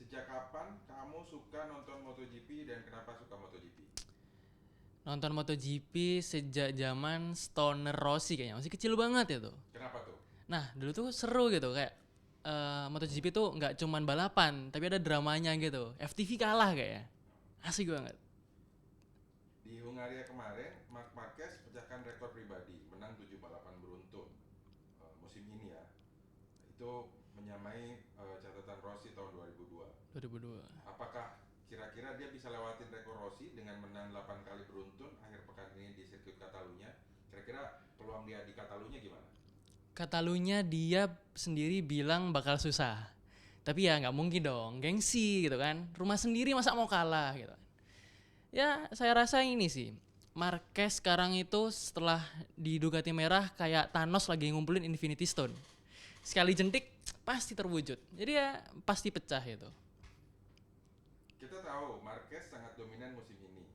sejak kapan kamu suka nonton MotoGP dan kenapa suka MotoGP? Nonton MotoGP sejak zaman Stoner Rossi kayaknya. Masih kecil banget ya tuh. Kenapa tuh? Nah, dulu tuh seru gitu kayak MotoGP tuh nggak cuman balapan, tapi ada dramanya gitu. FTV kalah kayaknya. Asik banget. Di Hungaria kemarin, Marc Marquez pecahkan rekor pribadi, menang 7 balapan beruntun musim ini ya. Itu menyamai catatan Rossi tahun 2002. 2002. Apakah kira-kira dia bisa lewatin rekor Rossi dengan menang 8 kali beruntun akhir pekan ini di sirkuit Catalunya? Kira-kira peluang dia di Catalunya gimana? Katalunya dia sendiri bilang bakal susah. Tapi ya nggak mungkin dong, gengsi gitu kan. Rumah sendiri masa mau kalah gitu. Ya saya rasa ini sih. Marquez sekarang itu setelah di Ducati merah kayak Thanos lagi ngumpulin Infinity Stone. Sekali jentik pasti terwujud. Jadi ya pasti pecah itu. Kita tahu Marquez sangat dominan musim ini.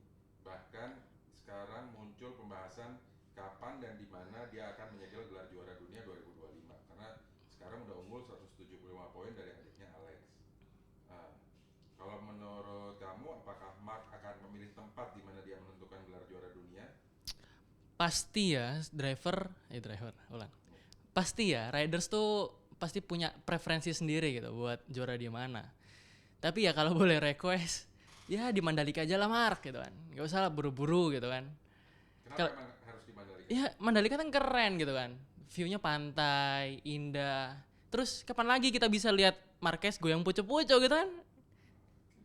Bahkan sekarang muncul pembahasan kapan dan di mana dia akan menyegel gelar juara dunia 2025 karena sekarang udah unggul 175 poin dari adiknya Alex. Nah, kalau menurut kamu apakah Mark akan memilih tempat di mana dia menentukan gelar juara dunia? Pasti ya driver ulang. Pasti ya riders tuh pasti punya preferensi sendiri gitu buat juara di mana. Tapi ya kalau boleh request ya di Mandalika aja lah Mark gitu kan. Gak usah lah buru-buru gitu kan. Kenapa Kalau emang harus di Mandalika? ya Mandalika kan keren gitu kan. View-nya pantai, indah. Terus kapan lagi kita bisa lihat Marquez goyang pucuk-pucuk gitu kan?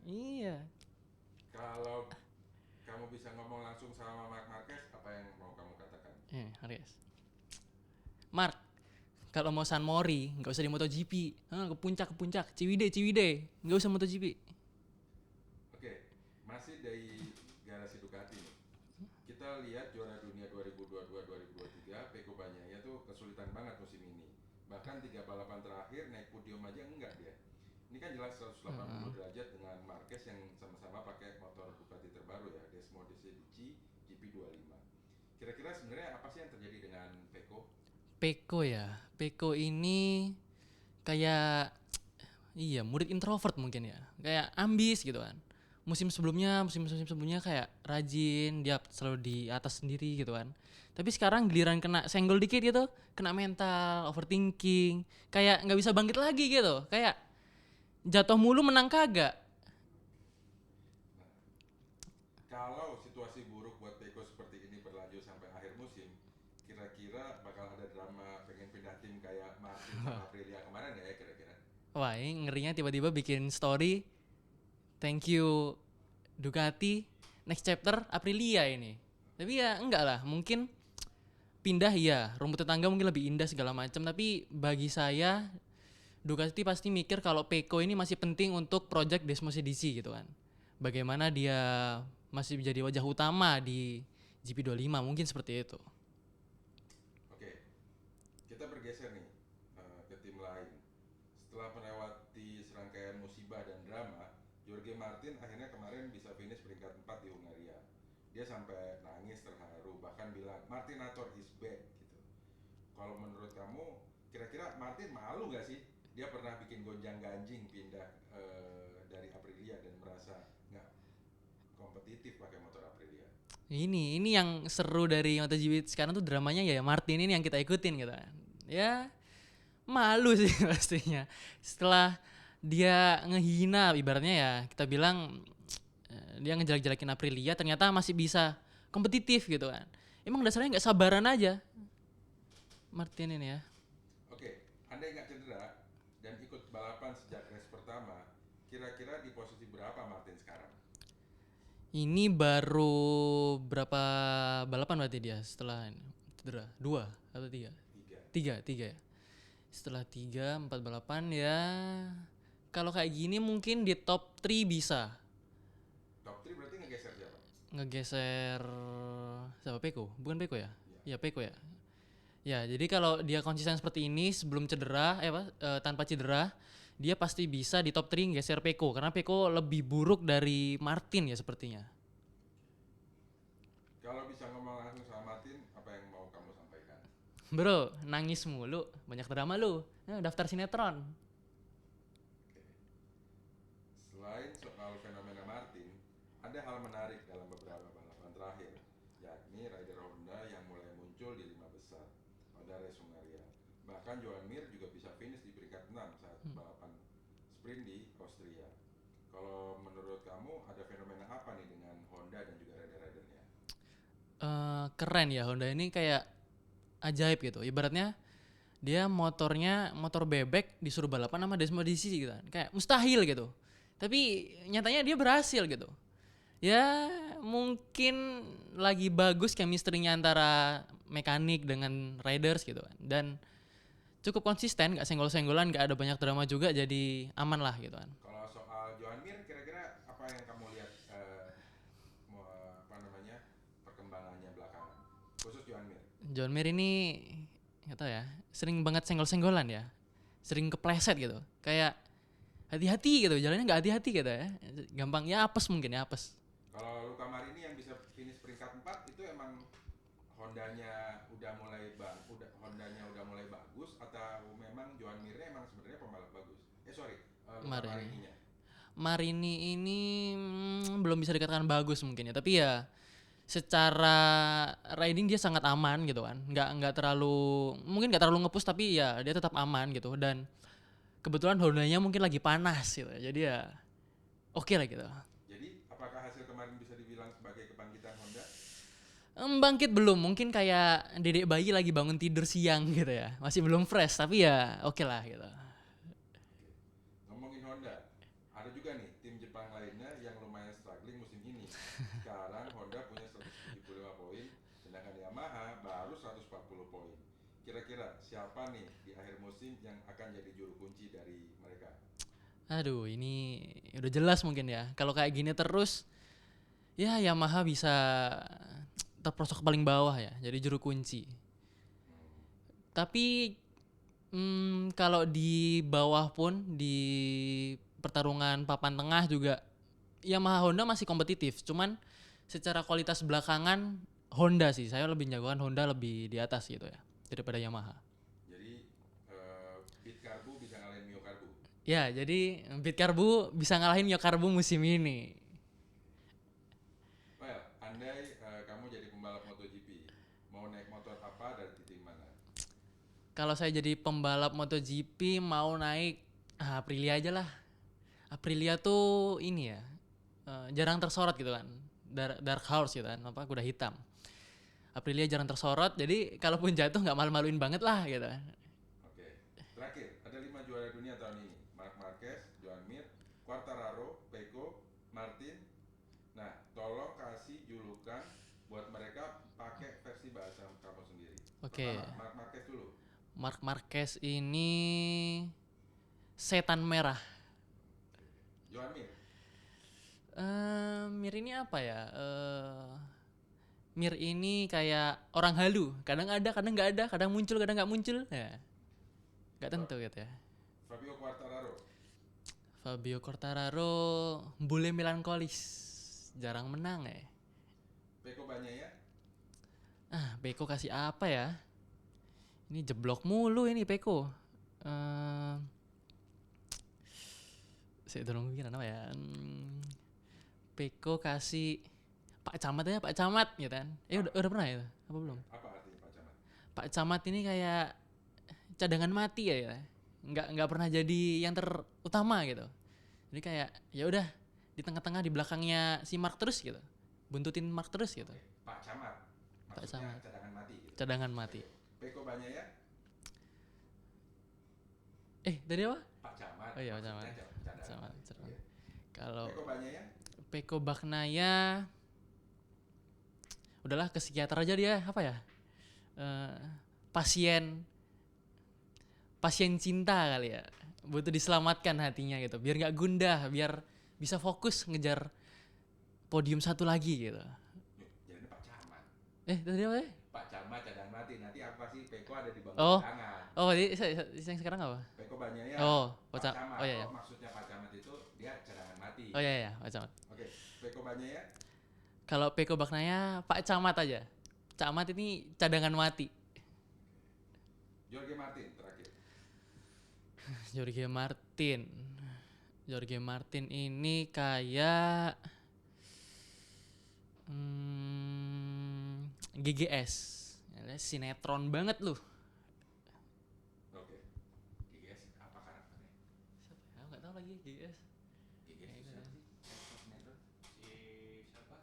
Iya. Kalau kamu bisa ngomong langsung sama Mark Marquez, apa yang mau kamu katakan? Marquez. Mark, kalau mau San Mori, nggak usah di MotoGP. Ke puncak, Ciwide, nggak usah MotoGP. Oke, masih dari garasi Ducati nih. Kita lihat juara dunia 2022-2023, Pecco Bagnaia tuh kesulitan banget musim ini. Bahkan 3 balapan terakhir naik podium aja enggak dia. Ini kan jelas 180 derajat dengan Marquez yang sama-sama pakai motor Ducati terbaru ya, Desmo DCDC GP25. Kira-kira sebenarnya apa sih yang terjadi dengan Pecco? Peko ya, Peko ini kayak iya murid introvert mungkin ya, kayak ambis gitu kan. Musim sebelumnya kayak rajin, dia selalu di atas sendiri gitu kan. Tapi sekarang giliran kena senggol dikit gitu, kena mental, overthinking, kayak nggak bisa bangkit lagi gitu, kayak jatuh mulu menang kagak. Nah, kalau situasi buruk buat Pecco seperti ini berlanjut sampai akhir musim, kira-kira bakal ada drama pengen pindah tim kayak Martin sama Aprilia kemarin nggak ya kira-kira? Wah ini ngerinya tiba-tiba bikin story, thank you Ducati, next chapter Aprilia ini. Tapi ya enggak lah, mungkin pindah ya, rumput tetangga mungkin lebih indah segala macam. Tapi bagi saya Ducati pasti mikir kalau Pecco ini masih penting untuk project Desmo CDC gitu kan. Bagaimana dia masih menjadi wajah utama di GP25 mungkin seperti itu. Oke, kita bergeser nih ke tim lain. Setelah melewati serangkaian musibah dan drama, Jorge Martin akhirnya kemarin bisa finish peringkat 4 di Hungaria. Dia sampai nangis terharu, bahkan bilang Martinator is back gitu. Kalau menurut kamu, kira-kira Martin malu gak sih? Dia pernah bikin gonjang ganjing pindah dari Aprilia dan merasa nggak kompetitif pakai motor Aprilia. Ini yang seru dari MotoGP sekarang tuh dramanya ya Martin ini yang kita ikutin gitu kan. Ya malu sih pastinya. Setelah dia ngehina ibaratnya ya kita bilang dia ngejelek-jelekin Aprilia ternyata masih bisa kompetitif gitu kan. Emang dasarnya nggak sabaran aja Martin ini ya. Oke, andai nggak cedera dan ikut balapan sejak race pertama, kira-kira di posisi berapa Martin sekarang? Ini baru berapa balapan berarti dia setelah cedera? Dua atau tiga? Tiga. Tiga ya. Setelah tiga, empat balapan ya. Kalau kayak gini mungkin di top 3 bisa. Top 3 berarti ngegeser siapa? Ngegeser siapa Peko? Bukan Peko ya? Ya. Ya Peko ya. Ya, jadi kalau dia konsisten seperti ini sebelum cedera, tanpa cedera, dia pasti bisa di top 3 geser Peko karena Peko lebih buruk dari Martin ya sepertinya. Kalau bisa ngomong langsung sama Martin, apa yang mau kamu sampaikan? Bro, nangis mulu, banyak drama lu. Daftar sinetron. Oke. Selain soal fenomena Martin, ada hal menarik dalam beberapa balapan terakhir, yakni rider Honda yang mulai muncul di 5 besar pada race Hungaria. Bahkan Joan Mir juga bisa finish di peringkat 6 saat balapan sprint di Austria. Kalau menurut kamu ada fenomena apa nih dengan Honda dan juga rider-ridernya? Keren ya Honda ini, kayak ajaib gitu. Ibaratnya dia motor bebek disuruh balapan sama Desmodici gitu kan. Kayak mustahil gitu. Tapi nyatanya dia berhasil gitu. Ya mungkin lagi bagus chemistry-nya antara mekanik dengan riders gitu kan. Dan cukup konsisten, gak senggol-senggolan, gak ada banyak drama juga, jadi aman lah gitu kan. Kalau soal Joan Mir, kira-kira apa yang kamu lihat perkembangannya belakangan, khusus Joan Mir? John Mir ini gak tau ya, sering banget senggol-senggolan ya. Sering kepleset gitu. Kayak hati-hati gitu, jalannya gak hati-hati gitu ya. Gampang ya apes, mungkin ya apes. Kalau Luca Marini yang bisa finish peringkat 4 itu emang Hondanya udah mulai bagus atau memang Joan Mirnya emang sebenarnya pembalap bagus? Luca Marini. Marininya. Marini ini belum bisa dikatakan bagus mungkin ya, tapi ya secara riding dia sangat aman gitu kan, nggak terlalu, mungkin nggak terlalu ngepush, tapi ya dia tetap aman gitu. Dan kebetulan Hondanya mungkin lagi panas gitu, jadi ya oke lah gitu. Jadi apakah hasil kemarin bisa dibilang sebagai kebangkitan Honda? Bangkit belum, mungkin kayak dedek bayi lagi bangun tidur siang gitu ya, masih belum fresh, tapi ya oke lah gitu. Ngomongin Honda, ada juga nih tim Jepang lainnya yang lumayan struggling musim ini. Sekarang Honda punya 175 poin, sedangkan Yamaha baru 140 poin. Kira-kira siapa nih di akhir musim yang akan jadi juru kunci dari mereka? Aduh, ini udah jelas mungkin ya, kalau kayak gini terus ya Yamaha bisa terprosok paling bawah ya, jadi juru kunci. Tapi kalau di bawah pun, di pertarungan papan tengah juga Yamaha Honda masih kompetitif. Cuman secara kualitas belakangan Honda sih, saya lebih jagoan Honda lebih di atas gitu ya daripada Yamaha. Jadi Pit Karbu bisa ngalahin Mio Karbu. Ya, jadi Pit Karbu bisa ngalahin Mio Karbu musim ini. Well, andai kamu jadi pembalap MotoGP, mau naik motor apa dari titik mana? Kalau saya jadi pembalap MotoGP mau naik Aprilia aja lah. Aprilia tuh ini ya, jarang tersorot gitu kan. Dark horse gitu kan, apa kuda hitam. Aprilia jarang tersorot, jadi kalaupun jatuh nggak malu-maluin banget lah gitu. Oke. Terakhir, ada 5 juara dunia tahun ini. Marc Marquez, Joan Mir, Quartararo, Pecco, Martin. Nah, tolong kasih julukan buat mereka pakai versi bahasa kamu sendiri. Oke. Pertama, Marc Marquez dulu. Marc Marquez ini setan merah. Joan Mir. Mir ini apa ya? Mir ini kayak orang halu, kadang ada, kadang nggak ada, kadang muncul, kadang nggak muncul, ya nggak tentu gitu ya. Fabio Quartararo. Fabio Quartararo bule melankolis, jarang menang ya. Pecco Bagnaia. Peko kasih apa ya? Ini jeblok mulu ini Peko. Saya dorong pikiran apa ya? Peko kasih Pak Camat aja, Pak Camat gitu kan. Udah pernah ya? Apa belum? Apa artinya Pak Camat? Pak Camat ini kayak cadangan mati ya. Nggak pernah jadi yang terutama gitu. Jadi kayak ya udah di tengah-tengah, di belakangnya si Mark terus gitu. Buntutin Mark terus gitu. Pak Camat. Pak Maksudnya Camat. cadangan mati gitu. Cadangan mati. Pecco Bagnaia. Tadi apa? Pak Camat. Oh iya, Pak Camat. Maksudnya cadangan Camat. mati. Oke. Kalau Pecco Bagnaia. Peko Bagnaia, udahlah ke psikiater aja dia, apa ya? Pasien cinta kali ya. Butuh diselamatkan hatinya gitu, biar nggak gundah, biar bisa fokus ngejar podium satu lagi gitu. Jadi Pak Camat. Tadi apa ya? Pak Camat cadangan mati. Nanti apa sih Pecco ada di bangku Oh. cadangan. Yang sekarang apa? Pecco Bagnaia. Pak Camat. Oh iya. Maksudnya Pak Camat itu dia cadangan mati. Oh iya, Pak Camat. Oke. Pecco Bagnaia. Kalau Peko Bagnaia, Pak Camat aja. Camat ini cadangan mati. Jorge Martin terakhir. Jorge Martin. Jorge Martin ini kayak GGS. Ya, sinetron banget lu. Oke. GGS apa karakternya? Siapa ya? Nggak tahu lagi GGS. GGS itu siapa sih?